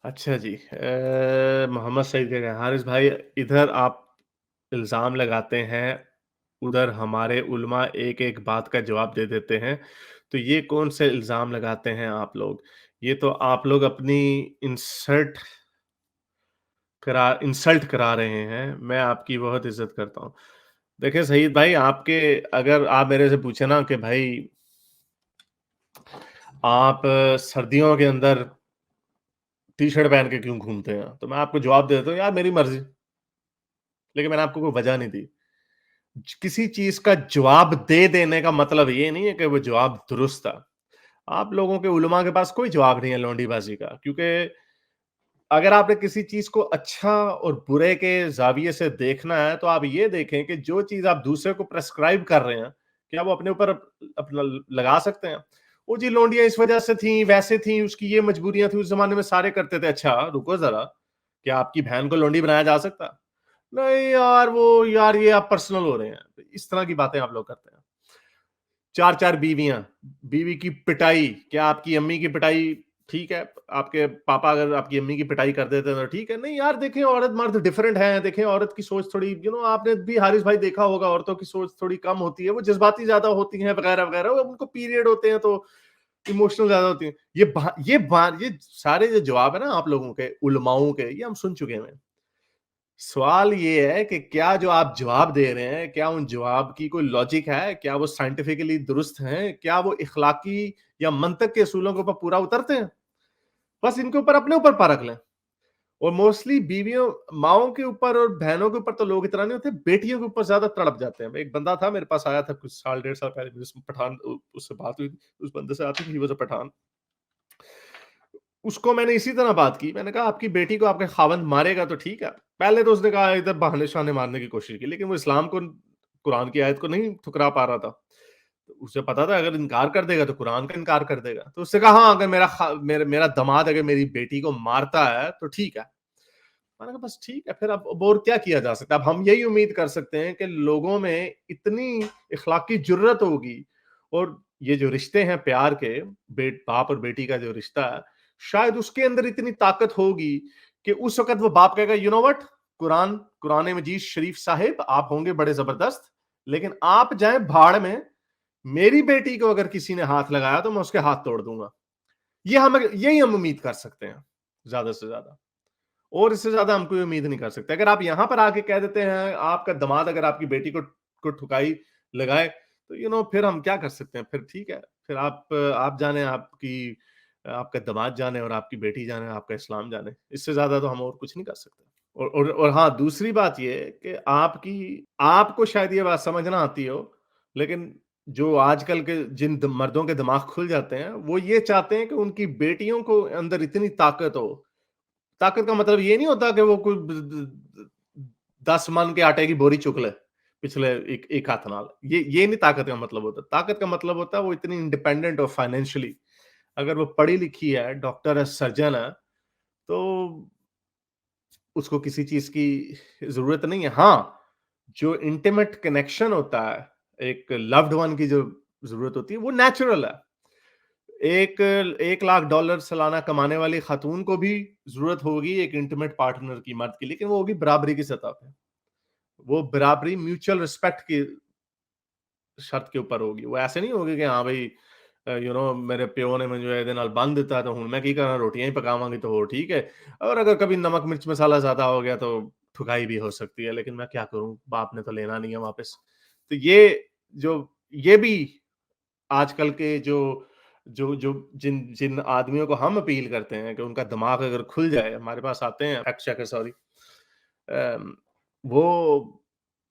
अच्छा जी। मोहम्मद सईद कह रहे हैं, हारिस भाई इधर आप इल्ज़ाम लगाते हैं, उधर हमारे उलमा एक-एक बात का जवाब दे देते हैं, तो ये कौन से इल्ज़ाम लगाते हैं आप लोग? ये तो आप लोग अपनी इंसल्ट इंसल्ट करा रहे हैं, मैं आपकी बहुत इज़्ज़त करता हूँ। देखिए सईद भाई आपके अगर आप मेरे से पूछे ना कि भाई आप सर्दियों के अंदर टी-शर्ट पहन के क्यों घूमते हैं? तो मैं आपको जवाब दे देता हूँ, यार मेरी मर्ज़ी। लेकिन मैंने आपको कोई वजह नहीं दी। किसी चीज़ का जवाब दे देने का मतलब ये नहीं है कि वो जवाब दुरुस्त था। आप लोगों के उलमा के पास कोई जवाब नहीं है लौंडीबाज़ी का, क्योंकि अगर आपने किसी चीज़ को अच्छा और बुरे के ज़ाविये से देखना है, तो आप ये देखें कि जो चीज़ आप दूसरे को प्रिस्क्राइब कर रहे हैं, क्या वो अपने ऊपर अपना लगा सकते हैं? वो जी लौंडियाँ इस वजह से थीं, वैसे थीं, उसकी ये मजबूरियाँ थी, उस ज़माने में सारे करते थे। अच्छा, रुको ज़रा, क्या आपकी बहन को लौंडी बनाया जा सकता? नहीं यार, वो यार ये आप पर्सनल हो रहे हैं। इस तरह की बातें आप लोग करते हैं। 4-4 बीवियाँ, बीवी की पिटाई, क्या आपकी अम्मी की पिटाई ठीक है? आपके पापा अगर आपकी अम्मी की पिटाई कर देते हैं तो ठीक है। नहीं यार देखें औरत-मर्द डिफरेंट हैं, देखें औरत की सोच थोड़ी आपने भी हारिस भाई देखा होगा औरतों की सोच थोड़ी कम होती है, वो जज़्बाती ज़्यादा होती हैं वगैरह-वगैरह, उनको पीरियड होते हैं तो इमोशनल ज़्यादा होती हैं। ये सारे जो जवाब है ना आप लोगों के, उलमाओं के, ये हम सुन चुके हैं। सवाल ये है कि क्या जो आप जवाब दे रहे हैं, क्या उन जवाब की कोई लॉजिक है? क्या वो साइंटिफिकली दुरुस्त हैं? क्या वो इखलाकी या मंतक के असूलों के ऊपर पूरा उतरते हैं? बस इनके ऊपर अपने ऊपर परख लें। और मोस्टली बीवियों माँओं के ऊपर और बहनों के ऊपर तो लोग इतना नहीं होते, बेटियों के ऊपर ज़्यादा तड़प जाते हैं। एक बंदा था मेरे पास आया था कुछ साल, डेढ़ साल पहले, जिस पठान उससे बात हुई थी। उस बंदे से आती थी, ही वाज़ अ पठान। उसको मैंने इसी तरह बात की। मैंने कहा आपकी बेटी को आपका खावंद मारेगा तो ठीक है। पहले तो उसने कहा इधर बहाने-शहाने मारने की कोशिश की, लेकिन वो इस्लाम को, कुरान की आयत को नहीं ठुकरा पा रहा था। तो उसे पता था अगर इनकार कर देगा तो कुरान का इनकार कर देगा। तो उसने कहा हाँ, अगर मेरा दामाद अगर मेरी बेटी को मारता है तो ठीक है। मैंने कहा बस ठीक है, फिर अब और क्या किया जा सकता है? अब हम यही उम्मीद कर सकते हैं कि लोगों में इतनी इखलाकी जुर्रत होगी और ये जो रिश्ते हैं प्यार के, बाप और बेटी का जो रिश्ता है, शायद उसके अंदर इतनी ताकत होगी कि उस वक़्त वो बाप कहेगा, यू नो व्हाट? कुरान मजीद शरीफ साहिब आप होंगे बड़े ज़बरदस्त, लेकिन आप जाएँ भाड़ में, मेरी बेटी को अगर किसी ने हाथ लगाया तो मैं उसके हाथ तोड़ दूँगा। यही हम उम्मीद कर सकते हैं, ज़्यादा से ज़्यादा। और इससे ज़्यादा हम कोई उम्मीद नहीं कर सकते। अगर आप यहाँ पर आके कह देते हैं, आपका दामाद अगर आपकी बेटी को ठुकाई लगाए, तो फिर हम क्या कर सकते हैं? फिर ठीक है, फिर आप जाने, आपका दामाद जाने और आपकी बेटी जाने, आपका इस्लाम जाने। इससे ज़्यादा तो हम और कुछ नहीं कर सकते। और हाँ, दूसरी बात ये है कि आपको शायद ये बात समझ ना आती हो, लेकिन जो आजकल के जिन मर्दों के दिमाग खुल जाते हैं, वो ये चाहते हैं कि उनकी बेटियों को अंदर इतनी ताकत हो। ताकत का मतलब ये नहीं होता कि वो कोई 10 मन के आटे की बोरी चुक ले पिछले एक हाथ नाल। ये नहीं ताकत का मतलब होता। ताकत का मतलब होता है वो इतनी इंडिपेंडेंट हो फाइनेंशियली। अगर वो पढ़ी लिखी है, डॉक्टर है, सर्जन है, तो उसको किसी चीज़ की ज़रूरत नहीं है। हाँ, जो इंटिमेट कनेक्शन होता है, एक लव्ड वन की जो ज़रूरत होती है, वो नेचुरल है। एक $1,00,000 सालाना कमाने वाली खातून को भी ज़रूरत होगी एक इंटीमेट पार्टनर की, मर्द की, लेकिन वो होगी बराबरी की सतह पे। वो बराबरी म्यूचुअल रिस्पेक्ट की शर्त के ऊपर होगी। वो ऐसे नहीं होगी कि हाँ भाई मेरे प्यो ने मुझे ਇਹਦੇ ਨਾਲ ਬੰਨ ਦਿੱਤਾ तो ਹੁਣ मैं ਕੀ करा, रोटियां ही पकावांगी तो हो ठीक है। और अगर कभी नमक मिर्च मसाला ज़्यादा हो गया तो ठुकाई भी हो सकती है, लेकिन मैं क्या करूँ, बाप ने तो लेना नहीं है वापस। तो जो ये भी आजकल के जो जो जो जिन जिन आदमियों को हम अपील करते हैं कि उनका दिमाग अगर खुल जाए, हमारे पास आते हैं फैक्ट चेकर, सॉरी, वो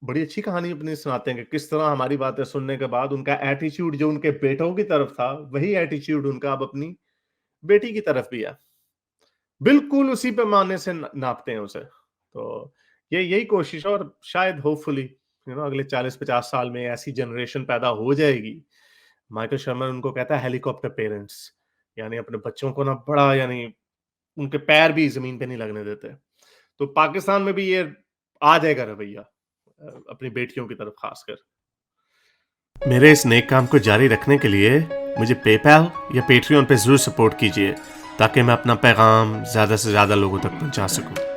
बड़ी अच्छी कहानी अपनी सुनाते हैं कि किस तरह हमारी बातें सुनने के बाद उनका एटीट्यूड जो उनके बेटों की तरफ था, वही एटीट्यूड उनका अब अपनी बेटी की तरफ भी है। बिल्कुल उसी पैमाने से नापते हैं उसे। तो यही कोशिश है और शायद होपफुली अगले 40-50 साल में ऐसी जनरेशन पैदा हो जाएगी। माइकल शर्मन उनको कहता है हेलीकॉप्टर पेरेंट्स, यानी अपने बच्चों को ना बड़ा, यानी उनके पैर भी ज़मीन पे नहीं लगने देते। तो पाकिस्तान में भी ये आ जाएगा रवैया अपनी बेटियों की तरफ खासकर। मेरे इस नेक काम को जारी रखने के लिए मुझे पेपैल या पेट्रियन पे ज़रूर सपोर्ट कीजिए। ताकि मैं अपना पैगाम ज़्यादा से ज़्यादा लोगों तक पहुँचा सकूँ।